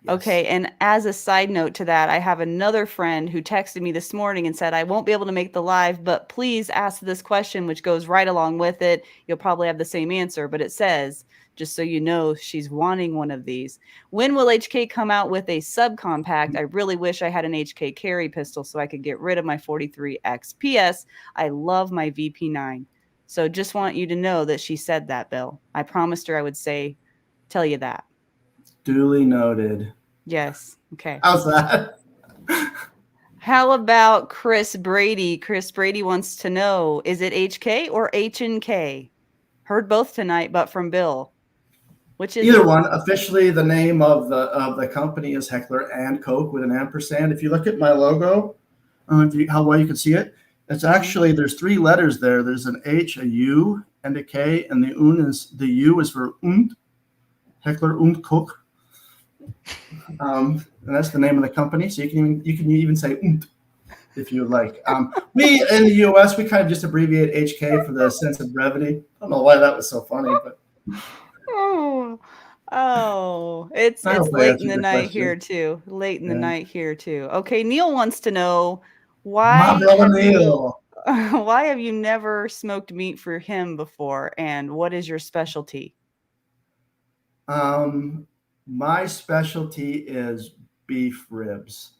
Yes. Okay, and as a side note to that, I have another friend who texted me this morning and said, I won't be able to make the live, but please ask this question, which goes right along with it. You'll probably have the same answer, but it says, just so you know, she's wanting one of these. When will HK come out with a subcompact? I really wish I had an HK carry pistol so I could get rid of my 43X. P.S. I love my VP9. So just want you to know that she said that, Bill. I promised her I would tell you that. Duly noted. Yes. Okay. How's that? How about Chris Brady? Chris Brady wants to know, is it HK or H&K? Heard both tonight, but from Bill. Which is Either it? one. Officially, the name of the company is Heckler and Koch with an ampersand. If you look at my logo, how well you can see it, it's actually, there's 3 letters there. There's an H, a U, and a K, and the U is for und, Heckler und Koch. And that's the name of the company. So you can even say und if you like. We in the U.S. we kind of just abbreviate HK for the sense of brevity. I don't know why that was so funny, but it's I hope I late in answered the your night question. here too. Late in the Yeah. night here too. Okay, Neil wants to know My brother Neil. why have you never smoked meat for him before, and what is your specialty? My specialty is beef ribs.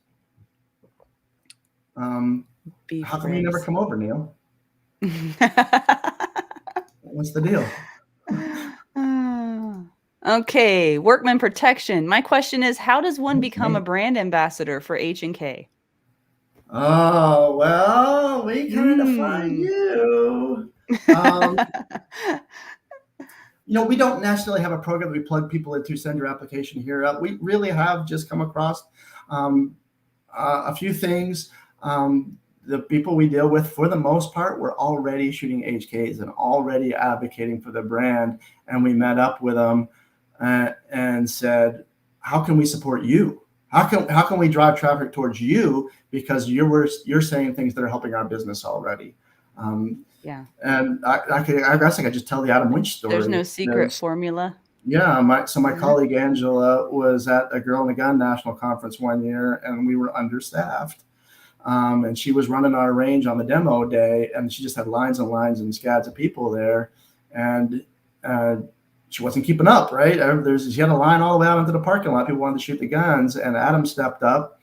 Beef How come you never ribs. come over, Neil? What's the deal? Okay, workman protection. My question is, how does one become a Okay. brand ambassador for H&K? Oh, well, we kind of find you. We don't necessarily have a program that we plug people into, send your application here. We really have just come across a few things. The people we deal with, for the most part, were already shooting HKs and already advocating for the brand. And we met up with them and said, how can we support you? How can we drive traffic towards you? Because you're saying things that are helping our business already. Yeah. And I guess I could just tell the Adam Winch story. There's no secret formula. Yeah. My colleague Angela was at a Girl in a Gun national conference one year, and we were understaffed. And she was running our range on the demo day, and she just had lines and lines and scads of people there. And she wasn't keeping up, right? She had a line all the way out into the parking lot. People wanted to shoot the guns, and Adam stepped up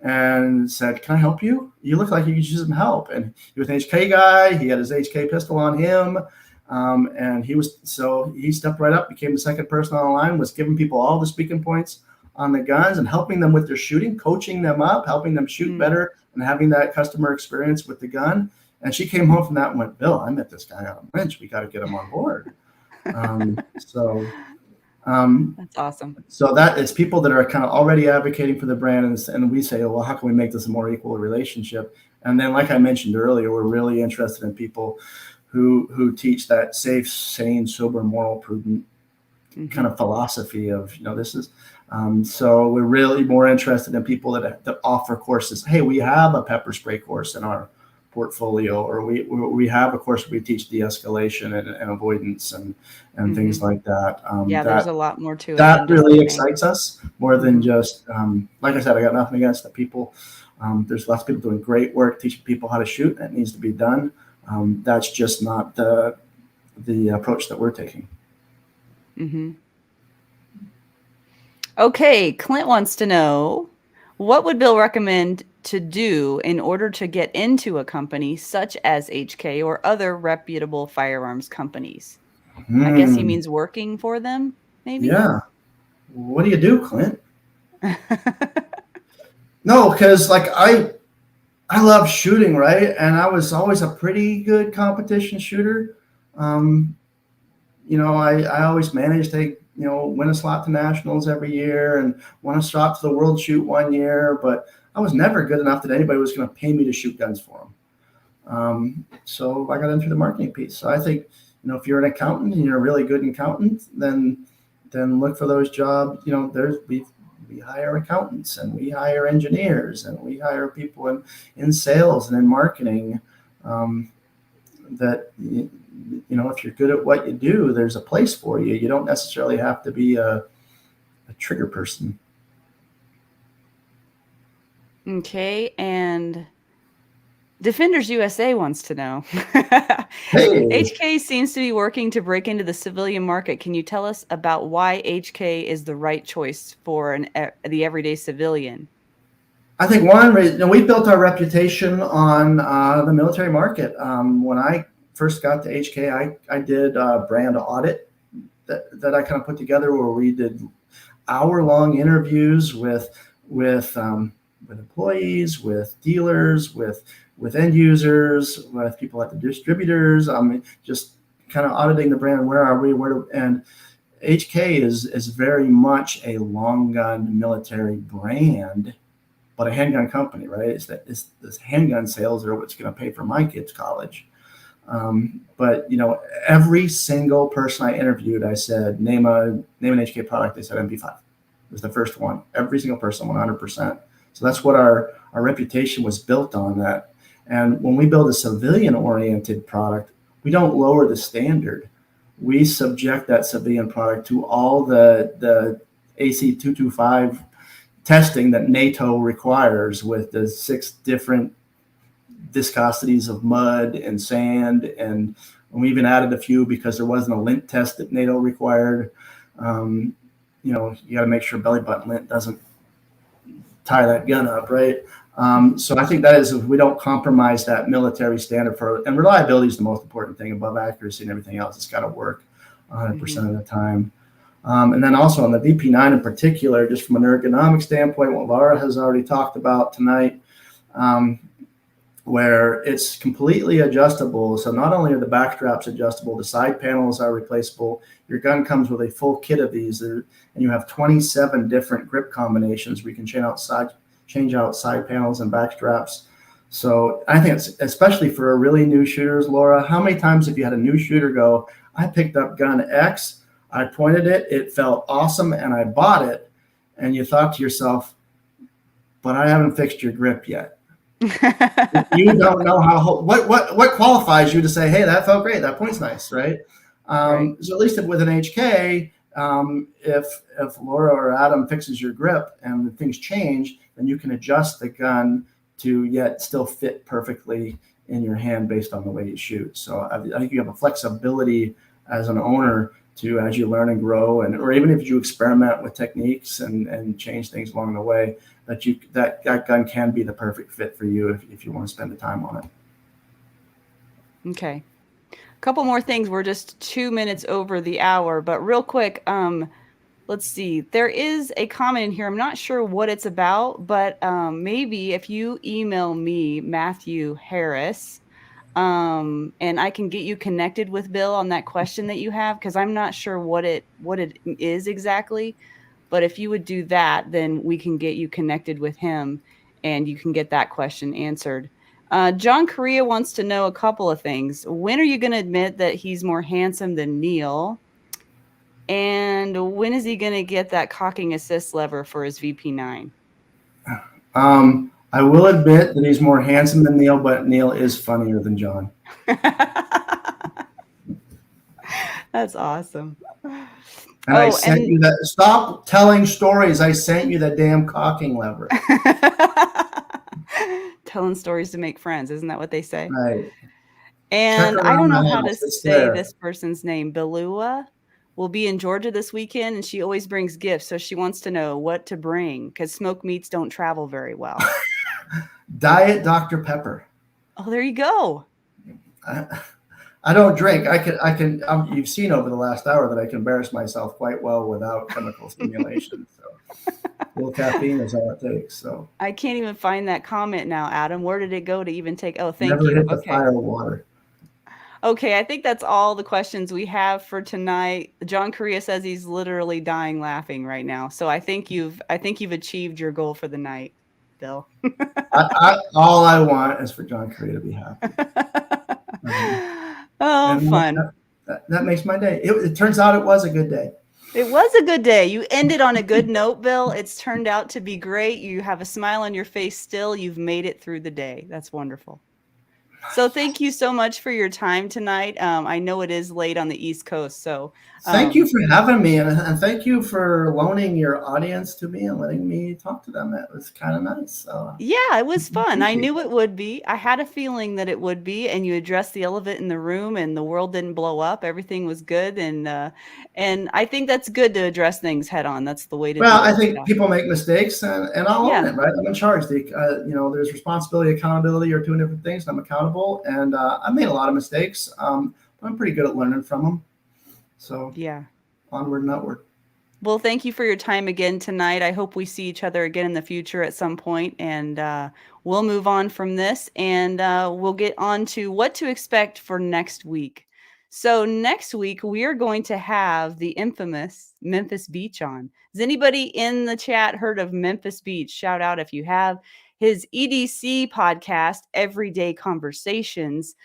and said, can I help you? You look like you could use some help. And he was an HK guy. He had his HK pistol on him. And he stepped right up, became the second person on the line, was giving people all the speaking points on the guns and helping them with their shooting, coaching them up, helping them shoot better, and having that customer experience with the gun. And she came home from that and went, Bill, I met this guy Adam Winch. We got to get him on board. That's awesome. So that it's people that are kind of already advocating for the brand, and we say, well, how can we make this a more equal relationship? And then, like I mentioned earlier, we're really interested in people who teach that safe, sane, sober, moral, prudent kind of philosophy of, this is. So we're really more interested in people that offer courses. Hey, we have a pepper spray course in our portfolio, or we have a course where we teach de-escalation and avoidance and things like that. There's a lot more to it. That really excites us more than just, like I said, I got nothing against the people. There's lots of people doing great work teaching people how to shoot. That needs to be done. That's just not the approach that we're taking. Okay, Clint wants to know, what would Bill recommend to do in order to get into a company such as HK or other reputable firearms companies? I guess he means working for them, maybe? Yeah. What do you do, Clint? No, because I love shooting, right? And I was always a pretty good competition shooter. I always managed to, win a slot to nationals every year and won a shot to the world shoot one year, but I was never good enough that anybody was going to pay me to shoot guns for them. So I got into the marketing piece. So I think, if you're an accountant and you're a really good accountant, then look for those jobs. We hire accountants, and we hire engineers, and we hire people in sales and in marketing. That if you're good at what you do, there's a place for you. You don't necessarily have to be a trigger person. Okay, and Defenders USA wants to know. Hey. HK seems to be working to break into the civilian market. Can you tell us about why HK is the right choice for the everyday civilian? I think one reason, we built our reputation on the military market. When I first got to HK, I did a brand audit that I kind of put together, where we did hour-long interviews with employees, with dealers, with end users, with people at the distributors. Just kind of auditing the brand. Where are we? HK is very much a long gun military brand, but a handgun company, right? It's this handgun sales are what's going to pay for my kids' college. But every single person I interviewed, I said, name an HK product. They said MP5. It was the first one. Every single person, 100%. So that's what our reputation was built on. That. And when we build a civilian-oriented product, we don't lower the standard. We subject that civilian product to all the AC 225 testing that NATO requires, with the 6 different viscosities of mud and sand, and we even added a few because there wasn't a lint test that NATO required. You got to make sure belly button lint doesn't tie that gun up, right? So I think that is, we don't compromise that military standard and reliability is the most important thing above accuracy and everything else. It's got to work 100% of the time. And then also on the VP9 in particular, just from an ergonomic standpoint, what Laura has already talked about tonight, where it's completely adjustable. So not only are the back straps adjustable, the side panels are replaceable. Your gun comes with a full kit of these, and you have 27 different grip combinations where you can change out side panels and back straps. So I think it's, especially for a really new shooters, Laura, how many times have you had a new shooter go, I picked up gun X, I pointed it, it felt awesome, and I bought it, and you thought to yourself, but I haven't fixed your grip yet. You don't know what qualifies you to say, hey, that felt great, that point's nice, right? Right. So at least with an HK, if Laura or Adam fixes your grip and the things change, then you can adjust the gun to yet still fit perfectly in your hand based on the way you shoot. So I think you have a flexibility as an owner to, as you learn and grow, or even if you experiment with techniques and change things along the way, that gun can be the perfect fit for you if you want to spend the time on it. Okay. A couple more things. We're just 2 minutes over the hour, but real quick, let's see. There is a comment in here. I'm not sure what it's about, but maybe if you email me, Matthew Harris, and I can get you connected with Bill on that question that you have, because I'm not sure what it is exactly. But if you would do that, then we can get you connected with him and you can get that question answered. John Correa wants to know a couple of things. When are you going to admit that he's more handsome than Neil? And when is he going to get that cocking assist lever for his VP9? I will admit that he's more handsome than Neil, but Neil is funnier than John. That's awesome. And I sent you that. Stop telling stories. I sent you the damn cocking lever. Telling stories to make friends. Isn't that what they say? Right. And I don't know how to say this person's name. Belua will be in Georgia this weekend, and she always brings gifts. So she wants to know what to bring because smoked meats don't travel very well. Diet Dr. Pepper. Oh, there you go. I don't drink. I can. You've seen over the last hour that I can embarrass myself quite well without chemical stimulation. So a little caffeine is all it takes. So I can't even find that comment now, Adam. Where did it go to even take? Oh, thank never you. Hit the fire water. Okay, I think that's all the questions we have for tonight. John Correa says he's literally dying laughing right now. So I think you've achieved your goal for the night, Bill. All I want is for John Correa to be happy. Fun. That makes my day. It turns out it was a good day. It was a good day. You ended on a good note, Bill. It's turned out to be great. You have a smile on your face still. You've made it through the day. That's wonderful. So thank you so much for your time tonight. I know it is late on the East Coast. So thank you for having me. And thank you for loaning your audience to me and letting me talk to them. That was kind of nice. So, yeah, it was fun. I knew it would be. I had a feeling that it would be. And you addressed the elephant in the room and the world didn't blow up. Everything was good. And I think that's good to address things head on. That's the way to do it. Well, I think people make mistakes and I'll own it, right? I'm in charge. There's responsibility, accountability are two different things. And I'm accountable. And I made a lot of mistakes. But I'm pretty good at learning from them. So yeah, onward and upward. Well, thank you for your time again tonight. I hope we see each other again in the future at some point, and we'll move on from this and we'll get on to what to expect for next week. So next week we are going to have the infamous Memphis Beach on. Has anybody in the chat heard of Memphis Beach? Shout out if you have. His EDC podcast, Everyday Conversations,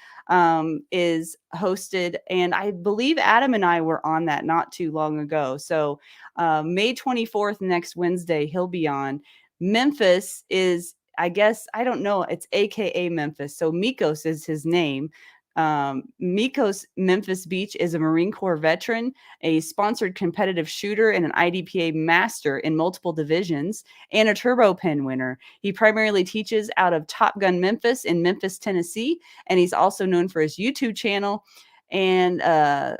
is hosted, and I believe Adam and I were on that not too long ago. So May 24th, next Wednesday, he'll be on. Memphis is, I guess, I don't know, it's AKA Memphis. So Mikos is his name. Mikos Memphis Beach is a Marine Corps veteran, a sponsored competitive shooter, and an IDPA master in multiple divisions, and a turbo pen winner. He primarily teaches out of Top Gun Memphis in Memphis, Tennessee, and he's also known for his YouTube channel and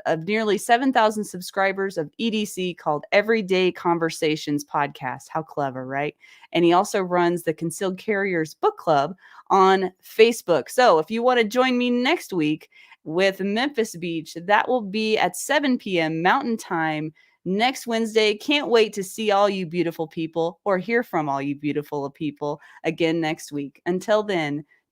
of nearly 7,000 subscribers of EDC called Everyday Conversations Podcast. How clever, right? And he also runs the Concealed Carriers Book Club on Facebook. So if you want to join me next week with Memphis Beach, that will be at 7 p.m. Mountain Time next Wednesday. Can't wait to see all you beautiful people or hear from all you beautiful people again next week. Until then,